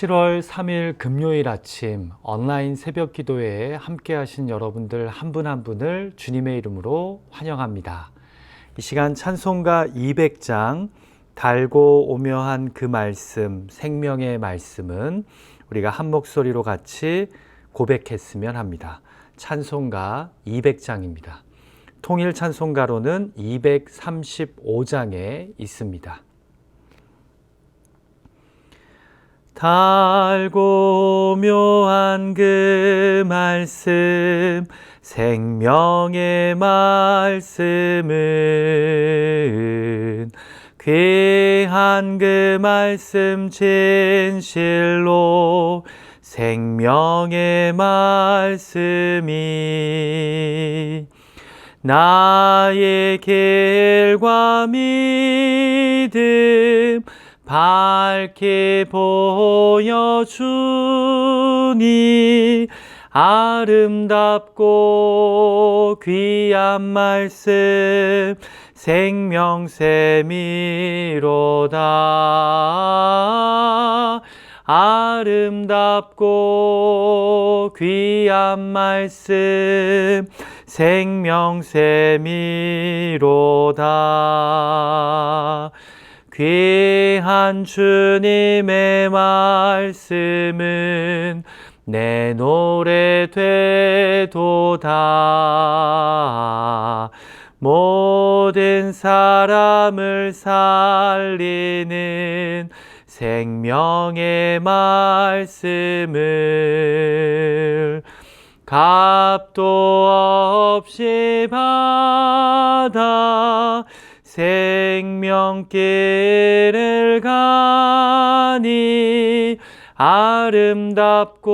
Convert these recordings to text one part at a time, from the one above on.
7월 3일 금요일 아침 온라인 새벽 기도회에 함께 하신 여러분들 한 분 한 분을 주님의 이름으로 환영합니다. 이 시간 찬송가 200장 달고 오묘한 그 말씀, 생명의 말씀은 우리가 한 목소리로 같이 고백했으면 합니다. 찬송가 200장입니다. 통일 찬송가로는 235장에 있습니다. 달고 묘한 그 말씀, 생명의 말씀은 귀한 그 말씀 진실로 생명의 말씀이 나의 길과 믿음 밝게 보여주니 아름답고 귀한 말씀 생명샘이로다. 아름답고 귀한 말씀 생명샘이로다. 귀한 주님의 말씀은 내 노래 되도다. 모든 사람을 살리는 생명의 말씀을 값도 없이 받아 생명길을 가니 아름답고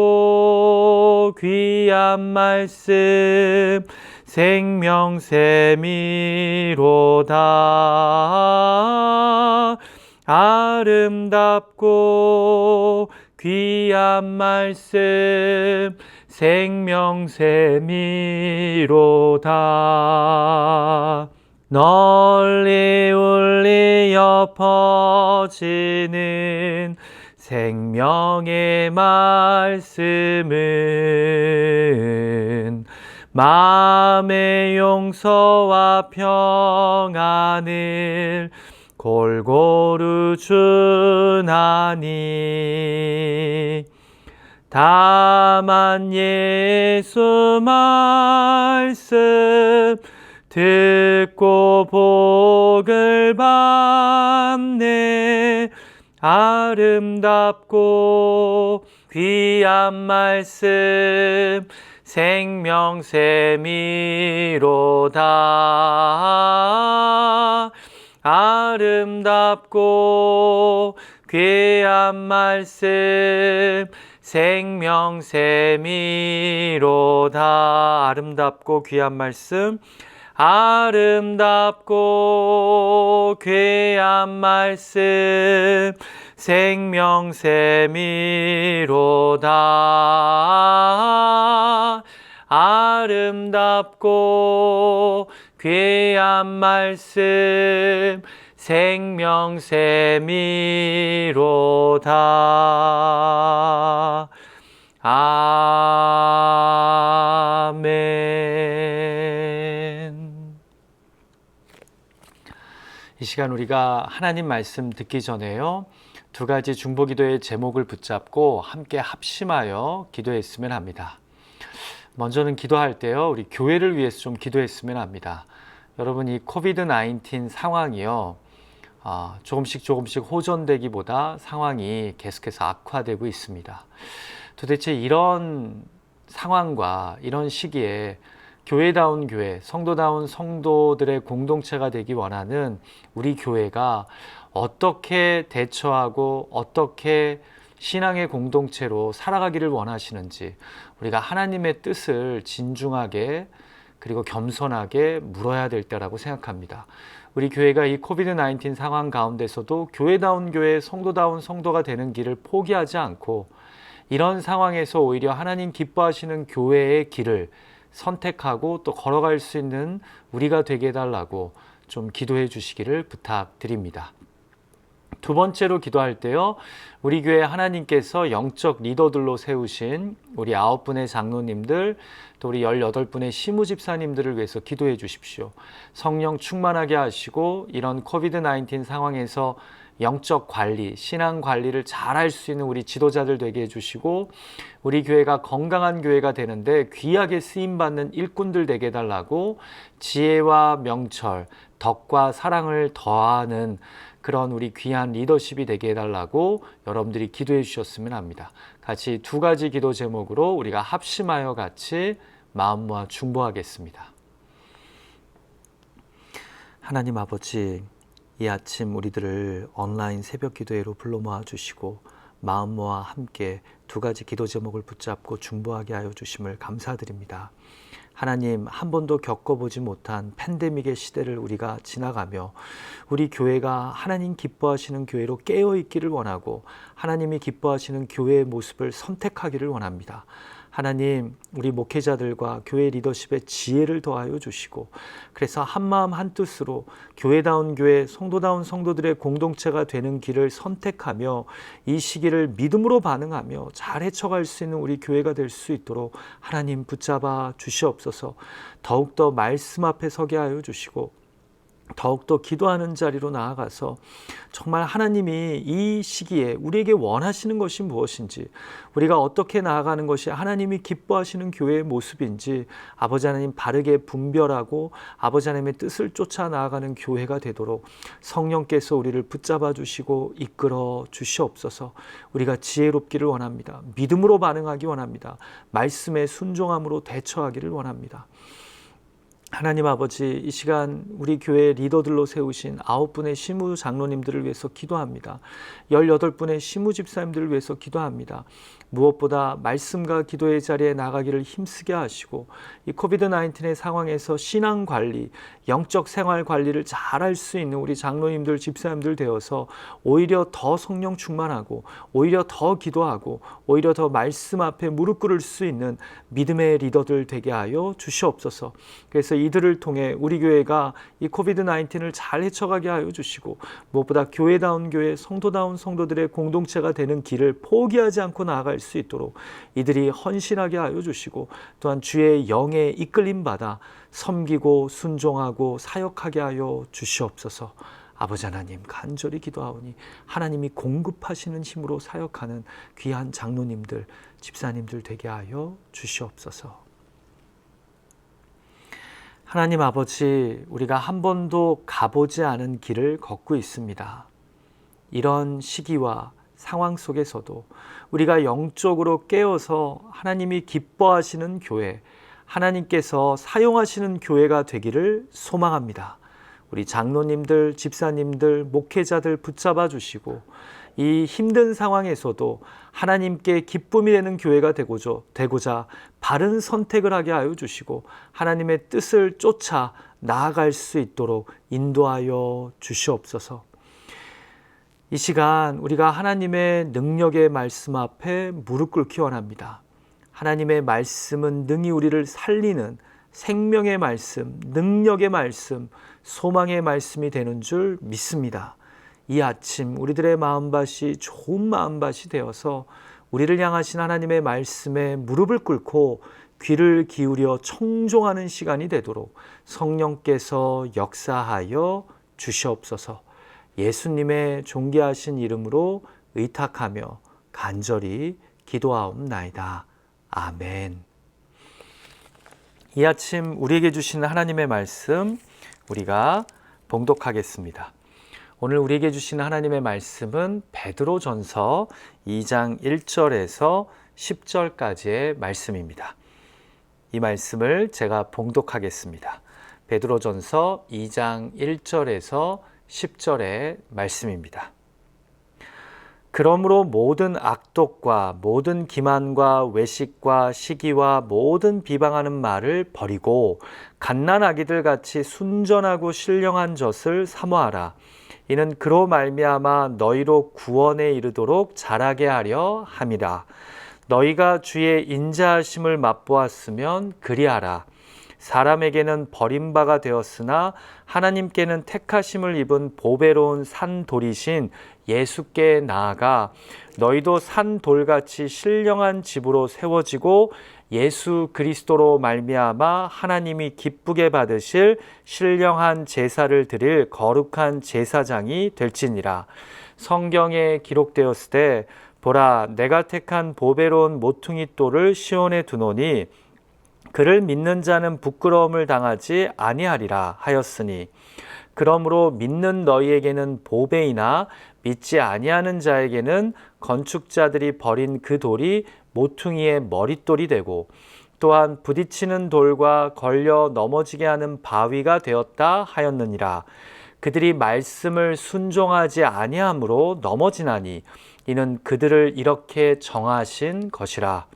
귀한 말씀 생명샘이로다. 아름답고 귀한 말씀 생명샘이로다. 널리 울리어 퍼지는 생명의 말씀은 마음의 용서와 평안을 골고루 주나니 다만 예수 말씀 듣고 복을 받네. 아름답고 귀한 말씀 생명샘이로다. 아름답고 귀한 말씀 생명샘이로다. 아름답고 귀한 말씀 아름답고 귀한 말씀 생명샘이로다. 아름답고 귀한 말씀 생명샘이로다. 아멘. 이 시간 우리가 하나님 말씀 듣기 전에요, 두 가지 중보기도의 제목을 붙잡고 함께 합심하여 기도했으면 합니다. 먼저는 기도할 때요, 우리 교회를 위해서 좀 기도했으면 합니다. 여러분, 이 코비드-19 상황이요, 조금씩 호전되기보다 상황이 계속해서 악화되고 있습니다. 도대체 이런 상황과 이런 시기에 교회다운 교회, 성도다운 성도들의 공동체가 되기 원하는 우리 교회가 어떻게 대처하고 어떻게 신앙의 공동체로 살아가기를 원하시는지 우리가 하나님의 뜻을 진중하게 그리고 겸손하게 물어야 될 때라고 생각합니다. 우리 교회가 이 코비드-19 상황 가운데서도 교회다운 교회, 성도다운 성도가 되는 길을 포기하지 않고 이런 상황에서 오히려 하나님 기뻐하시는 교회의 길을 선택하고 또 걸어갈 수 있는 우리가 되게 해달라고 좀 기도해 주시기를 부탁드립니다. 두 번째로 기도할 때요, 우리 교회 하나님께서 영적 리더들로 세우신 우리 9분의 장로님들, 또 우리 18분의 시무집사님들을 위해서 기도해 주십시오. 성령 충만하게 하시고 이런 코비드-19 상황에서 영적 관리, 신앙 관리를 잘 할 수 있는 우리 지도자들 되게 해주시고, 우리 교회가 건강한 교회가 되는데 귀하게 쓰임받는 일꾼들 되게 해달라고, 지혜와 명철, 덕과 사랑을 더하는 그런 우리 귀한 리더십이 되게 해달라고 여러분들이 기도해 주셨으면 합니다. 같이 두 가지 기도 제목으로 우리가 합심하여 같이 마음 모아 중보하겠습니다. 하나님 아버지, 이 아침 우리들을 온라인 새벽 기도회로 불러 모아 주시고 마음 모아 함께 두 가지 기도 제목을 붙잡고 중보하게 하여 주심을 감사드립니다. 하나님, 한 번도 겪어보지 못한 팬데믹의 시대를 우리가 지나가며 우리 교회가 하나님 기뻐하시는 교회로 깨어있기를 원하고 하나님이 기뻐하시는 교회의 모습을 선택하기를 원합니다. 하나님, 우리 목회자들과 교회 리더십의 지혜를 더하여 주시고, 그래서 한마음 한뜻으로 교회다운 교회, 성도다운 성도들의 공동체가 되는 길을 선택하며 이 시기를 믿음으로 반응하며 잘 헤쳐갈 수 있는 우리 교회가 될 수 있도록 하나님 붙잡아 주시옵소서. 더욱더 말씀 앞에 서게 하여 주시고 더욱더 기도하는 자리로 나아가서 정말 하나님이 이 시기에 우리에게 원하시는 것이 무엇인지, 우리가 어떻게 나아가는 것이 하나님이 기뻐하시는 교회의 모습인지 아버지 하나님 바르게 분별하고 아버지 하나님의 뜻을 쫓아 나아가는 교회가 되도록 성령께서 우리를 붙잡아 주시고 이끌어 주시옵소서. 우리가 지혜롭기를 원합니다. 믿음으로 반응하기 원합니다. 말씀에 순종함으로 대처하기를 원합니다. 하나님 아버지, 이 시간 우리 교회 리더들로 세우신 9분의 시무 장로님들을 위해서 기도합니다. 18분의 시무 집사님들을 위해서 기도합니다. 무엇보다 말씀과 기도의 자리에 나가기를 힘쓰게 하시고 이 코비드-19의 상황에서 신앙 관리, 영적 생활 관리를 잘할 수 있는 우리 장로님들, 집사님들 되어서 오히려 더 성령 충만하고 오히려 더 기도하고 오히려 더 말씀 앞에 무릎 꿇을 수 있는 믿음의 리더들 되게 하여 주시옵소서. 그래서 이들을 통해 우리 교회가 이 코비드-19을 잘 헤쳐가게 하여 주시고 무엇보다 교회다운 교회, 성도다운 성도들의 공동체가 되는 길을 포기하지 않고 나아갈 수 있도록 이들이 헌신하게 하여 주시고 또한 주의 영에 이끌림 받아 섬기고 순종하고 사역하게 하여 주시옵소서. 아버지 하나님, 간절히 기도하오니 하나님이 공급하시는 힘으로 사역하는 귀한 장로님들, 집사님들 되게 하여 주시옵소서. 하나님 아버지, 우리가 한 번도 가보지 않은 길을 걷고 있습니다. 이런 시기와 상황 속에서도 우리가 영적으로 깨어서 하나님이 기뻐하시는 교회, 하나님께서 사용하시는 교회가 되기를 소망합니다. 우리 장로님들, 집사님들, 목회자들 붙잡아 주시고 이 힘든 상황에서도 하나님께 기쁨이 되는 교회가 되고자 바른 선택을 하게 하여 주시고 하나님의 뜻을 쫓아 나아갈 수 있도록 인도하여 주시옵소서. 이 시간 우리가 하나님의 능력의 말씀 앞에 무릎 꿇기 원합니다. 하나님의 말씀은 능히 우리를 살리는 생명의 말씀, 능력의 말씀, 소망의 말씀이 되는 줄 믿습니다. 이 아침 우리들의 마음밭이 좋은 마음밭이 되어서 우리를 향하신 하나님의 말씀에 무릎을 꿇고 귀를 기울여 청종하는 시간이 되도록 성령께서 역사하여 주시옵소서. 예수님의 존귀하신 이름으로 의탁하며 간절히 기도하옵나이다. 아멘. 이 아침 우리에게 주시는 하나님의 말씀 우리가 봉독하겠습니다. 오늘 우리에게 주시는 하나님의 말씀은 베드로전서 2장 1절에서 10절까지의 말씀입니다. 이 말씀을 제가 봉독하겠습니다. 베드로전서 2장 1절에서 10절의 말씀입니다. 그러므로 모든 악독과 모든 기만과 외식과 시기와 모든 비방하는 말을 버리고 갓난아기들 같이 순전하고 신령한 젖을 사모하라. 이는 그로 말미암아 너희로 구원에 이르도록 자라게 하려 함이라. 너희가 주의 인자하심을 맛보았으면 그리하라. 사람에게는 버림바가 되었으나 하나님께는 택하심을 입은 보배로운 산돌이신 예수께 나아가 너희도 산돌같이 신령한 집으로 세워지고 예수 그리스도로 말미암아 하나님이 기쁘게 받으실 신령한 제사를 드릴 거룩한 제사장이 될지니라. 성경에 기록되었을 때 보라 내가 택한 보배로운 모퉁이 돌을 시온에 두노니 그를 믿는 자는 부끄러움을 당하지 아니하리라 하였으니 그러므로 믿는 너희에게는 보배이나 믿지 아니하는 자에게는 건축자들이 버린 그 돌이 모퉁이의 머릿돌이 되고 또한 부딪히는 돌과 걸려 넘어지게 하는 바위가 되었다 하였느니라. 그들이 말씀을 순종하지 아니함으로 넘어지나니 이는 그들을 이렇게 정하신 것이라.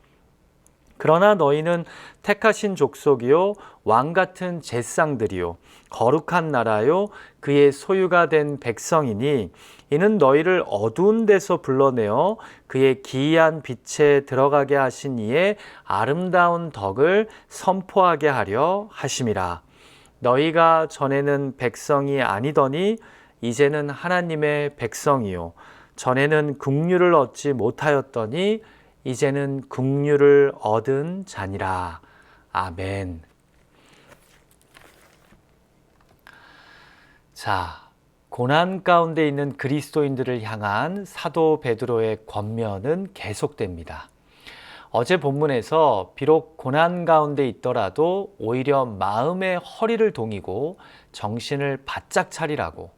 그러나 너희는 택하신 족속이요 왕 같은 제상들이요 거룩한 나라요 그의 소유가 된 백성이니 이는 너희를 어두운 데서 불러내어 그의 기이한 빛에 들어가게 하신 이의 아름다운 덕을 선포하게 하려 하심이라. 너희가 전에는 백성이 아니더니 이제는 하나님의 백성이요 전에는 긍휼을 얻지 못하였더니 이제는 긍휼을 얻은 자니라. 아멘. 자, 고난 가운데 있는 그리스도인들을 향한 사도 베드로의 권면은 계속됩니다. 어제 본문에서 비록 고난 가운데 있더라도 오히려 마음의 허리를 동이고 정신을 바짝 차리라고,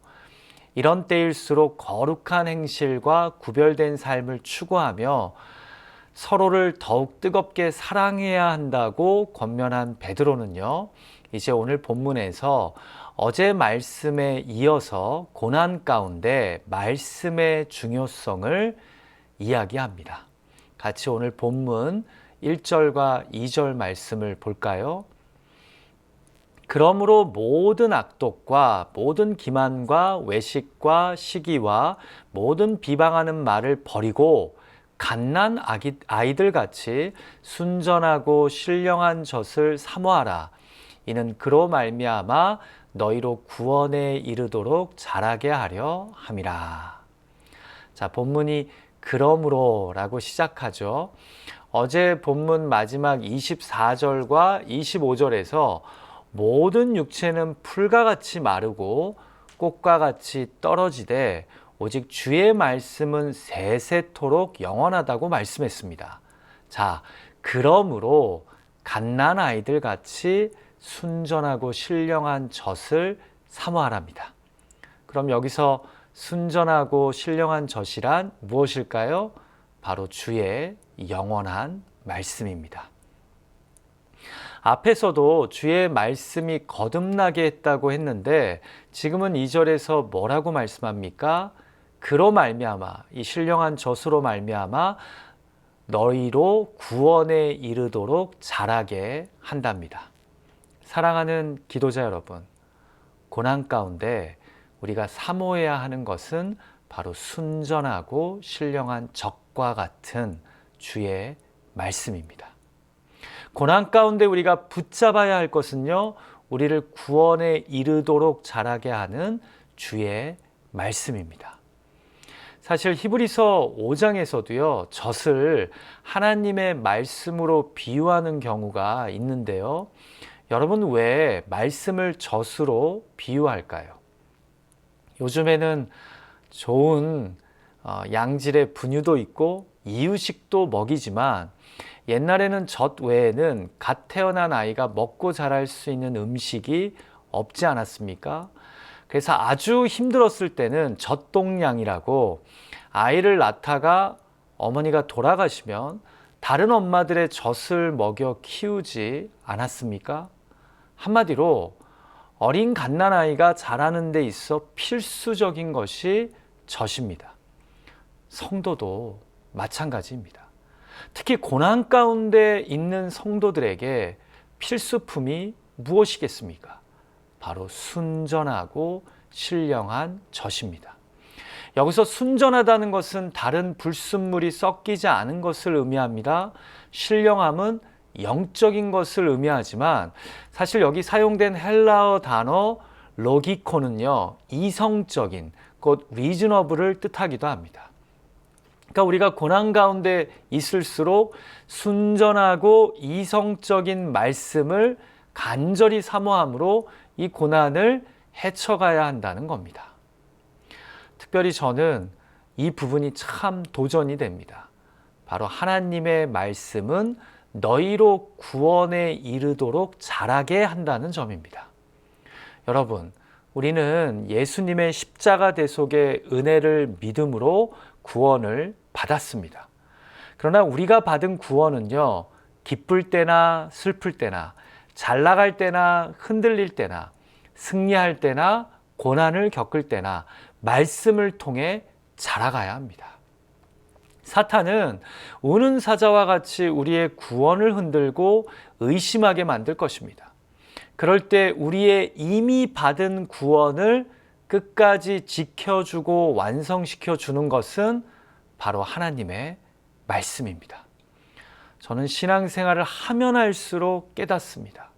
이런 때일수록 거룩한 행실과 구별된 삶을 추구하며 서로를 더욱 뜨겁게 사랑해야 한다고 권면한 베드로는요, 이제 오늘 본문에서 어제 말씀에 이어서 고난 가운데 말씀의 중요성을 이야기합니다. 같이 오늘 본문 1절과 2절 말씀을 볼까요? 그러므로 모든 악독과 모든 기만과 외식과 시기와 모든 비방하는 말을 버리고 갓난 아이들같이 순전하고 신령한 젖을 사모하라. 이는 그로 말미암아 너희로 구원에 이르도록 자라게 하려 함이라. 자, 본문이 그러므로 라고 시작하죠. 어제 본문 마지막 24절과 25절에서 모든 육체는 풀과 같이 마르고 꽃과 같이 떨어지되 오직 주의 말씀은 세세토록 영원하다고 말씀했습니다. 자, 그러므로 갓난 아이들 같이 순전하고 신령한 젖을 사모하랍니다. 그럼 여기서 순전하고 신령한 젖이란 무엇일까요? 바로 주의 영원한 말씀입니다. 앞에서도 주의 말씀이 거듭나게 했다고 했는데 지금은 2절에서 뭐라고 말씀합니까? 그로 말미암아, 이 신령한 젖으로 말미암아 너희로 구원에 이르도록 자라게 한답니다. 사랑하는 기도자 여러분, 고난 가운데 우리가 사모해야 하는 것은 바로 순전하고 신령한 젖과 같은 주의 말씀입니다. 고난 가운데 우리가 붙잡아야 할 것은요, 우리를 구원에 이르도록 자라게 하는 주의 말씀입니다. 사실 히브리서 5장에서도요, 젖을 하나님의 말씀으로 비유하는 경우가 있는데요. 여러분, 왜 말씀을 젖으로 비유할까요? 요즘에는 좋은 양질의 분유도 있고 이유식도 먹이지만 옛날에는 젖 외에는 갓 태어난 아이가 먹고 자랄 수 있는 음식이 없지 않았습니까? 그래서 아주 힘들었을 때는 젖동량이라고 아이를 낳다가 어머니가 돌아가시면 다른 엄마들의 젖을 먹여 키우지 않았습니까? 한마디로 어린 갓난아이가 자라는 데 있어 필수적인 것이 젖입니다. 성도도 마찬가지입니다. 특히 고난 가운데 있는 성도들에게 필수품이 무엇이겠습니까? 바로 순전하고 신령한 젖입니다. 여기서 순전하다는 것은 다른 불순물이 섞이지 않은 것을 의미합니다. 신령함은 영적인 것을 의미하지만 사실 여기 사용된 헬라어 단어 로기코는요, 이성적인, 곧 reasonable을 뜻하기도 합니다. 그러니까 우리가 고난 가운데 있을수록 순전하고 이성적인 말씀을 간절히 사모함으로 이 고난을 헤쳐가야 한다는 겁니다. 특별히 저는 이 부분이 참 도전이 됩니다. 바로 하나님의 말씀은 너희로 구원에 이르도록 자라게 한다는 점입니다. 여러분, 우리는 예수님의 십자가 대속의 은혜를 믿음으로 구원을 받았습니다. 그러나 우리가 받은 구원은요, 기쁠 때나 슬플 때나 잘 나갈 때나 흔들릴 때나 승리할 때나 고난을 겪을 때나 말씀을 통해 자라가야 합니다. 사탄은 우는 사자와 같이 우리의 구원을 흔들고 의심하게 만들 것입니다. 그럴 때 우리의 이미 받은 구원을 끝까지 지켜주고 완성시켜 주는 것은 바로 하나님의 말씀입니다. 저는 신앙생활을 하면 할수록 깨닫습니다.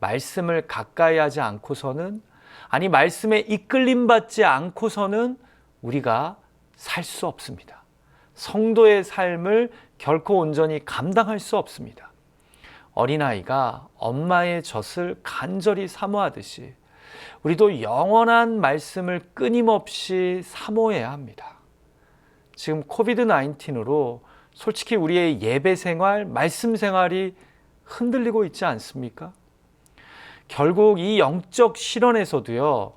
말씀을 가까이 하지 않고서는, 아니 말씀에 이끌림 받지 않고서는 우리가 살 수 없습니다. 성도의 삶을 결코 온전히 감당할 수 없습니다. 어린아이가 엄마의 젖을 간절히 사모하듯이 우리도 영원한 말씀을 끊임없이 사모해야 합니다. 지금 코비드-19으로 솔직히 우리의 예배 생활, 말씀 생활이 흔들리고 있지 않습니까? 결국 이 영적 실현에서도요,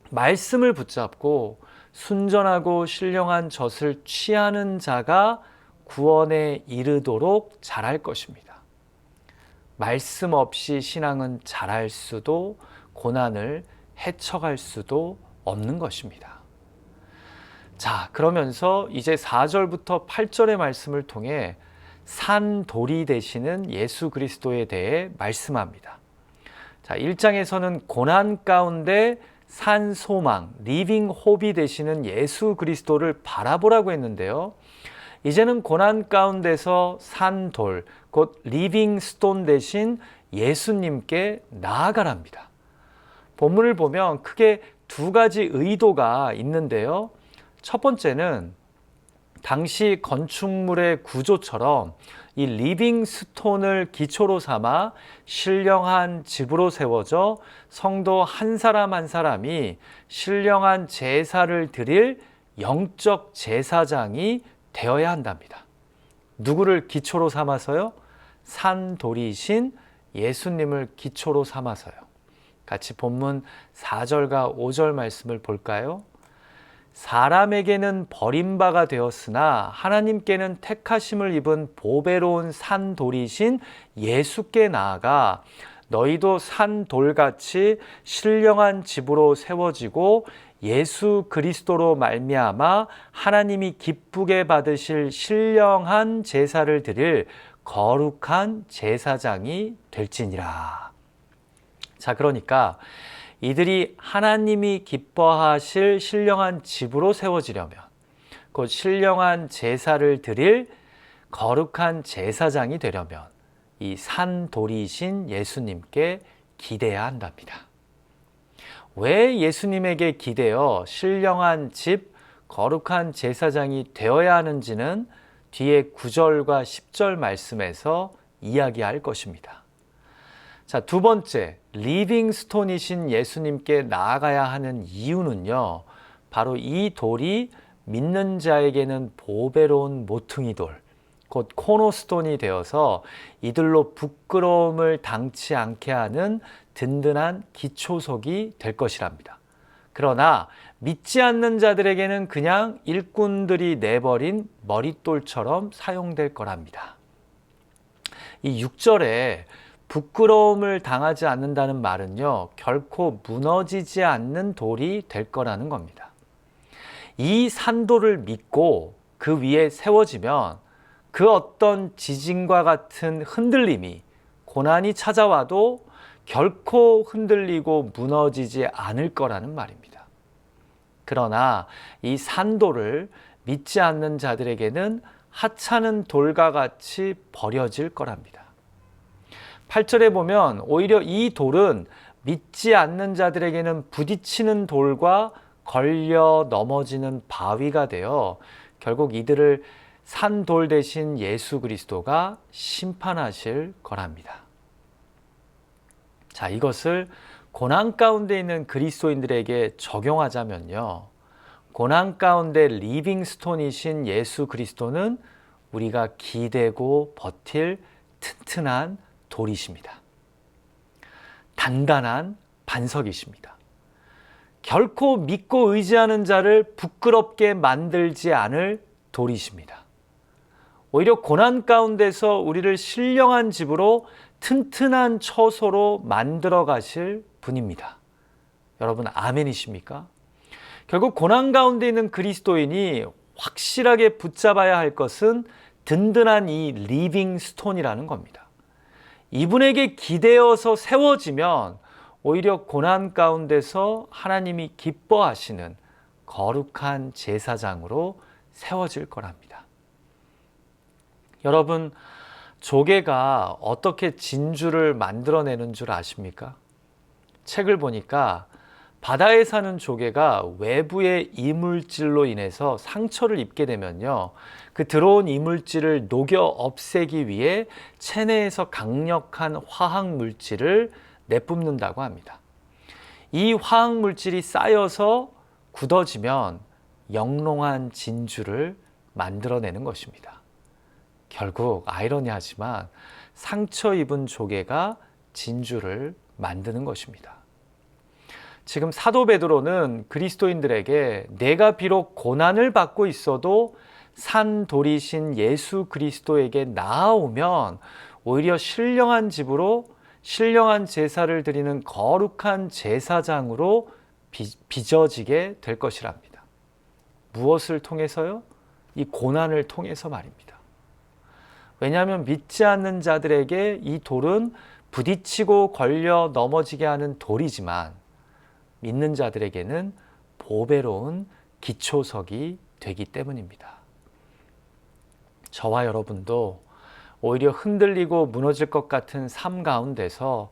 말씀을 붙잡고 순전하고 신령한 젖을 취하는 자가 구원에 이르도록 자랄 것입니다. 말씀 없이 신앙은 자랄 수도 고난을 헤쳐갈 수도 없는 것입니다. 자, 그러면서 이제 4절부터 8절의 말씀을 통해 산돌이 되시는 예수 그리스도에 대해 말씀합니다. 자, 1장에서는 고난 가운데 산 소망, 리빙 홉이 되시는 예수 그리스도를 바라보라고 했는데요. 이제는 고난 가운데서 산 돌, 곧 리빙 스톤 대신 예수님께 나아가랍니다. 본문을 보면 크게 두 가지 의도가 있는데요. 첫 번째는 당시 건축물의 구조처럼 이 리빙 스톤을 기초로 삼아 신령한 집으로 세워져 성도 한 사람 한 사람이 신령한 제사를 드릴 영적 제사장이 되어야 한답니다. 누구를 기초로 삼아서요? 산돌이신 예수님을 기초로 삼아서요. 같이 본문 4절과 5절 말씀을 볼까요? 사람에게는 버림바가 되었으나 하나님께는 택하심을 입은 보배로운 산돌이신 예수께 나아가 너희도 산돌같이 신령한 집으로 세워지고 예수 그리스도로 말미암아 하나님이 기쁘게 받으실 신령한 제사를 드릴 거룩한 제사장이 될지니라. 자, 그러니까 이들이 하나님이 기뻐하실 신령한 집으로 세워지려면, 곧 신령한 제사를 드릴 거룩한 제사장이 되려면 이 산돌이신 예수님께 기대야 한답니다. 왜 예수님에게 기대어 신령한 집, 거룩한 제사장이 되어야 하는지는 뒤에 9절과 10절 말씀에서 이야기할 것입니다. 자, 두 번째, 리빙 스톤이신 예수님께 나아가야 하는 이유는요, 바로 이 돌이 믿는 자에게는 보배로운 모퉁이 돌, 곧 코너스톤이 되어서 이들로 부끄러움을 당치 않게 하는 든든한 기초석이 될 것이랍니다. 그러나 믿지 않는 자들에게는 그냥 일꾼들이 내버린 머릿돌처럼 사용될 거랍니다. 이 6절에 부끄러움을 당하지 않는다는 말은요, 결코 무너지지 않는 돌이 될 거라는 겁니다. 이 산돌을 믿고 그 위에 세워지면 그 어떤 지진과 같은 흔들림이, 고난이 찾아와도 결코 흔들리고 무너지지 않을 거라는 말입니다. 그러나 이 산돌을 믿지 않는 자들에게는 하찮은 돌과 같이 버려질 거랍니다. 8절에 보면 오히려 이 돌은 믿지 않는 자들에게는 부딪히는 돌과 걸려 넘어지는 바위가 되어 결국 이들을 산돌 대신 예수 그리스도가 심판하실 거랍니다. 자, 이것을 고난 가운데 있는 그리스도인들에게 적용하자면요. 고난 가운데 리빙스톤이신 예수 그리스도는 우리가 기대고 버틸 튼튼한 돌이십니다. 단단한 반석이십니다. 결코 믿고 의지하는 자를 부끄럽게 만들지 않을 돌이십니다. 오히려 고난 가운데서 우리를 신령한 집으로 튼튼한 처소로 만들어 가실 분입니다. 여러분 아멘이십니까? 결국 고난 가운데 있는 그리스도인이 확실하게 붙잡아야 할 것은 든든한 이 리빙 스톤이라는 겁니다. 이분에게 기대어서 세워지면 오히려 고난 가운데서 하나님이 기뻐하시는 거룩한 제사장으로 세워질 거랍니다. 여러분, 조개가 어떻게 진주를 만들어내는 줄 아십니까? 책을 보니까 바다에 사는 조개가 외부의 이물질로 인해서 상처를 입게 되면요, 그 들어온 이물질을 녹여 없애기 위해 체내에서 강력한 화학 물질을 내뿜는다고 합니다. 이 화학 물질이 쌓여서 굳어지면 영롱한 진주를 만들어내는 것입니다. 결국 아이러니하지만 상처 입은 조개가 진주를 만드는 것입니다. 지금 사도 베드로는 그리스도인들에게 내가 비록 고난을 받고 있어도 산돌이신 예수 그리스도에게 나아오면 오히려 신령한 집으로 신령한 제사를 드리는 거룩한 제사장으로 빚어지게 될 것이랍니다. 무엇을 통해서요? 이 고난을 통해서 말입니다. 왜냐하면 믿지 않는 자들에게 이 돌은 부딪히고 걸려 넘어지게 하는 돌이지만 믿는 자들에게는 보배로운 기초석이 되기 때문입니다. 저와 여러분도 오히려 흔들리고 무너질 것 같은 삶 가운데서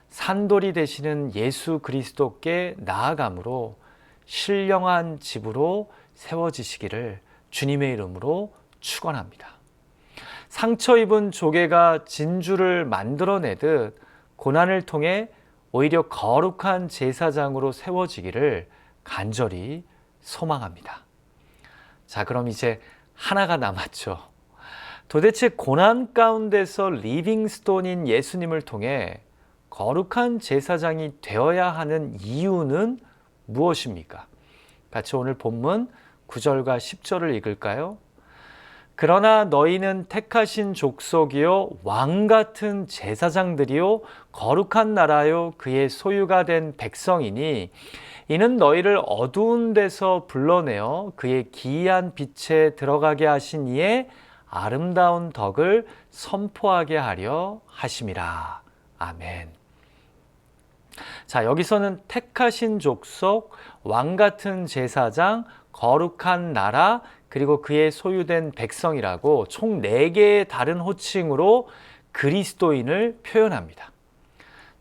산돌이 되시는 예수 그리스도께 나아감으로 신령한 집으로 세워지시기를 주님의 이름으로 축원합니다. 상처 입은 조개가 진주를 만들어내듯 고난을 통해 오히려 거룩한 제사장으로 세워지기를 간절히 소망합니다. 자, 그럼 이제 하나가 남았죠. 도대체 고난 가운데서 리빙스톤인 예수님을 통해 거룩한 제사장이 되어야 하는 이유는 무엇입니까? 같이 오늘 본문 9절과 10절을 읽을까요? 그러나 너희는 택하신 족속이요 왕같은 제사장들이요 거룩한 나라요 그의 소유가 된 백성이니 이는 너희를 어두운 데서 불러내어 그의 기이한 빛에 들어가게 하신 이의 아름다운 덕을 선포하게 하려 하심이라. 아멘. 자, 여기서는 택하신 족속, 왕같은 제사장, 거룩한 나라, 그리고 그의 소유된 백성이라고 총 4개의 다른 호칭으로 그리스도인을 표현합니다.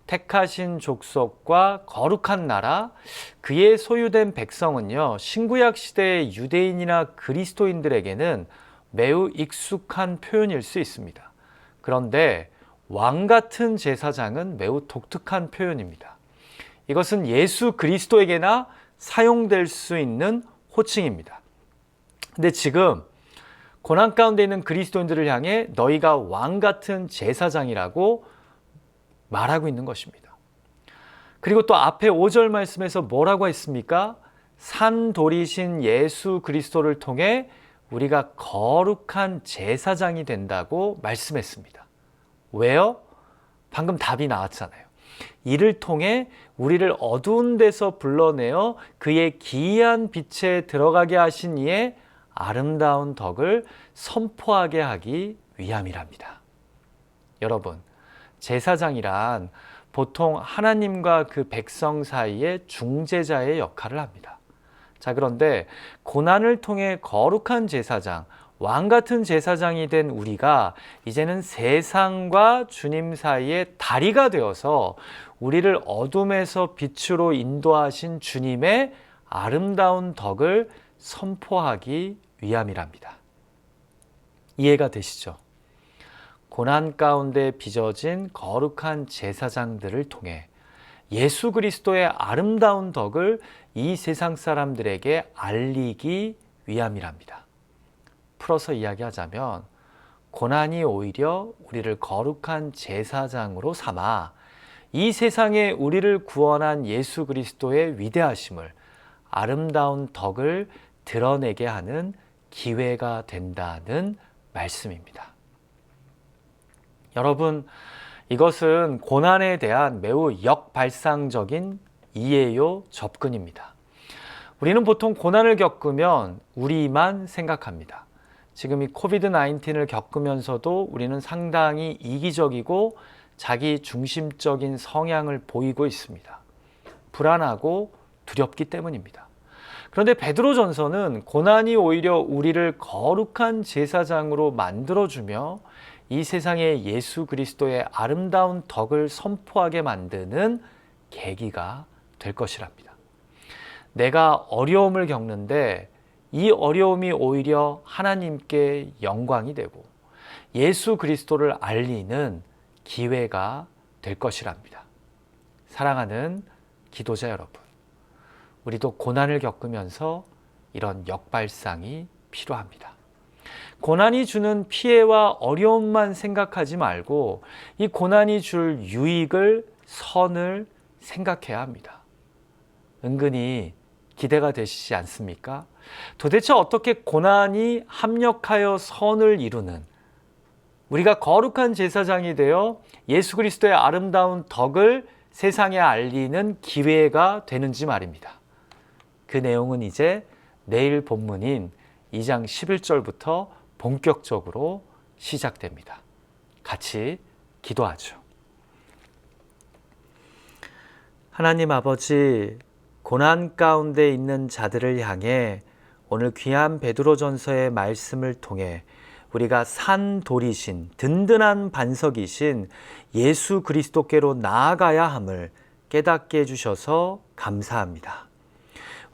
택하신 족속과 거룩한 나라, 그의 소유된 백성은요, 신구약 시대의 유대인이나 그리스도인들에게는 매우 익숙한 표현일 수 있습니다. 그런데 왕같은 제사장은 매우 독특한 표현입니다. 이것은 예수 그리스도에게나 사용될 수 있는 호칭입니다. 근데 지금 고난 가운데 있는 그리스도인들을 향해 너희가 왕같은 제사장이라고 말하고 있는 것입니다. 그리고 또 앞에 5절 말씀에서 뭐라고 했습니까? 산돌이신 예수 그리스도를 통해 우리가 거룩한 제사장이 된다고 말씀했습니다. 왜요? 방금 답이 나왔잖아요. 이를 통해 우리를 어두운 데서 불러내어 그의 기이한 빛에 들어가게 하신 이의 아름다운 덕을 선포하게 하기 위함이랍니다. 여러분, 제사장이란 보통 하나님과 그 백성 사이의 중재자의 역할을 합니다. 자, 그런데 고난을 통해 거룩한 제사장, 왕 같은 제사장이 된 우리가 이제는 세상과 주님 사이의 다리가 되어서 우리를 어둠에서 빛으로 인도하신 주님의 아름다운 덕을 선포하기 위함이랍니다. 이해가 되시죠? 고난 가운데 빚어진 거룩한 제사장들을 통해 예수 그리스도의 아름다운 덕을 이 세상 사람들에게 알리기 위함이랍니다. 풀어서 이야기하자면 고난이 오히려 우리를 거룩한 제사장으로 삼아 이 세상에 우리를 구원한 예수 그리스도의 위대하심을, 아름다운 덕을 드러내게 하는 기회가 된다는 말씀입니다. 여러분, 이것은 고난에 대한 매우 역발상적인 이해요 접근입니다. 우리는 보통 고난을 겪으면 우리만 생각합니다. 지금 이 코비드-19을 겪으면서도 우리는 상당히 이기적이고 자기 중심적인 성향을 보이고 있습니다. 불안하고 두렵기 때문입니다. 그런데 베드로전서는 고난이 오히려 우리를 거룩한 제사장으로 만들어주며 이 세상에 예수 그리스도의 아름다운 덕을 선포하게 만드는 계기가 될 것이랍니다. 내가 어려움을 겪는데 이 어려움이 오히려 하나님께 영광이 되고 예수 그리스도를 알리는 기회가 될 것이랍니다. 사랑하는 기도자 여러분, 우리도 고난을 겪으면서 이런 역발상이 필요합니다. 고난이 주는 피해와 어려움만 생각하지 말고 이 고난이 줄 유익을, 선을 생각해야 합니다. 은근히 기대가 되시지 않습니까? 도대체 어떻게 고난이 합력하여 선을 이루는, 우리가 거룩한 제사장이 되어 예수 그리스도의 아름다운 덕을 세상에 알리는 기회가 되는지 말입니다. 그 내용은 이제 내일 본문인 2장 11절부터 본격적으로 시작됩니다. 같이 기도하죠. 하나님 아버지, 고난 가운데 있는 자들을 향해 오늘 귀한 베드로전서의 말씀을 통해 우리가 산돌이신 든든한 반석이신 예수 그리스도께로 나아가야 함을 깨닫게 해주셔서 감사합니다.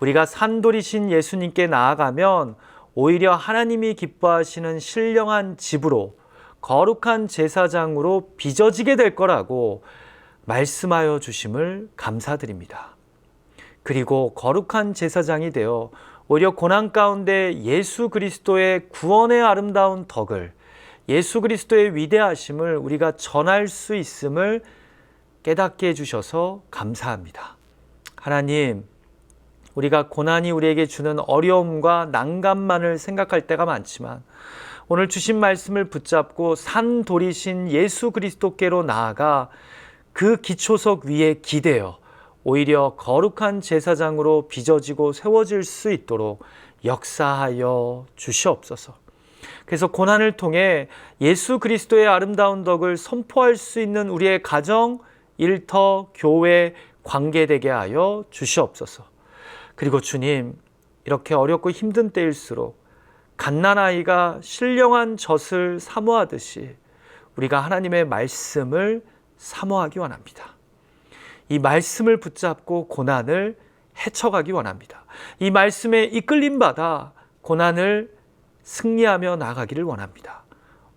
우리가 산돌이신 예수님께 나아가면 오히려 하나님이 기뻐하시는 신령한 집으로, 거룩한 제사장으로 빚어지게 될 거라고 말씀하여 주심을 감사드립니다. 그리고 거룩한 제사장이 되어 오히려 고난 가운데 예수 그리스도의 구원의 아름다운 덕을, 예수 그리스도의 위대하심을 우리가 전할 수 있음을 깨닫게 해주셔서 감사합니다. 하나님, 우리가 고난이 우리에게 주는 어려움과 난감만을 생각할 때가 많지만 오늘 주신 말씀을 붙잡고 산돌이신 예수 그리스도께로 나아가 그 기초석 위에 기대어 오히려 거룩한 제사장으로 빚어지고 세워질 수 있도록 역사하여 주시옵소서. 그래서 고난을 통해 예수 그리스도의 아름다운 덕을 선포할 수 있는 우리의 가정, 일터, 교회, 관계되게 하여 주시옵소서. 그리고 주님, 이렇게 어렵고 힘든 때일수록 갓난아이가 신령한 젖을 사모하듯이 우리가 하나님의 말씀을 사모하기 원합니다. 이 말씀을 붙잡고 고난을 헤쳐가기 원합니다. 이 말씀에 이끌림 받아 고난을 승리하며 나가기를 원합니다.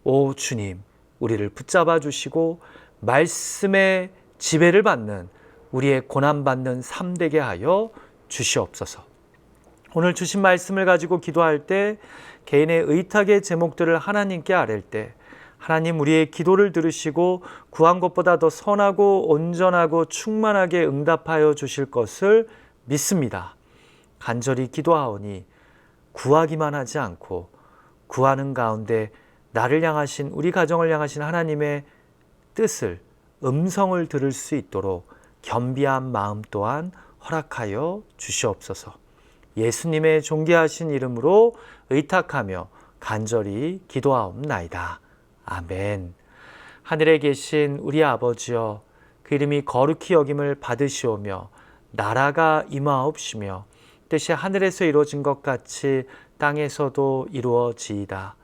오 주님, 우리를 붙잡아 주시고 말씀의 지배를 받는 우리의 고난받는 삶 되게 하여 주시옵소서. 오늘 주신 말씀을 가지고 기도할 때 개인의 의탁의 제목들을 하나님께 아랠 때 하나님 우리의 기도를 들으시고 구한 것보다 더 선하고 온전하고 충만하게 응답하여 주실 것을 믿습니다. 간절히 기도하오니 구하기만 하지 않고 구하는 가운데 나를 향하신, 우리 가정을 향하신 하나님의 뜻을, 음성을 들을 수 있도록 겸비한 마음 또한 허락하여 주시옵소서. 예수님의 존귀하신 이름으로 의탁하며 간절히 기도하옵나이다. 아멘. 하늘에 계신 우리 아버지여, 그 이름이 거룩히 여김을 받으시오며 나라가 임하옵시며 뜻이 하늘에서 이루어진 것 같이 땅에서도 이루어지이다.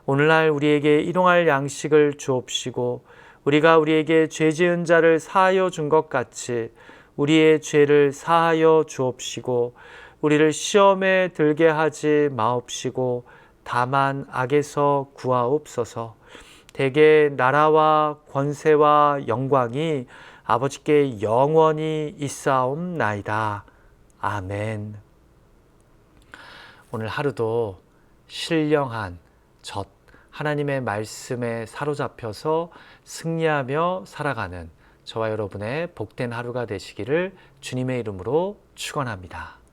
오늘날 우리에게 일용할 양식을 주옵시고 우리가 우리에게 죄 지은 자를 사하여 준 것 같이 우리의 죄를 사하여 주옵시고 우리를 시험에 들게 하지 마옵시고 다만 악에서 구하옵소서. 대개 나라와 권세와 영광이 아버지께 영원히 있사옵나이다. 아멘. 오늘 하루도 신령한 하나님의 말씀에 사로잡혀서 승리하며 살아가는 저와 여러분의 복된 하루가 되시기를 주님의 이름으로 축원합니다.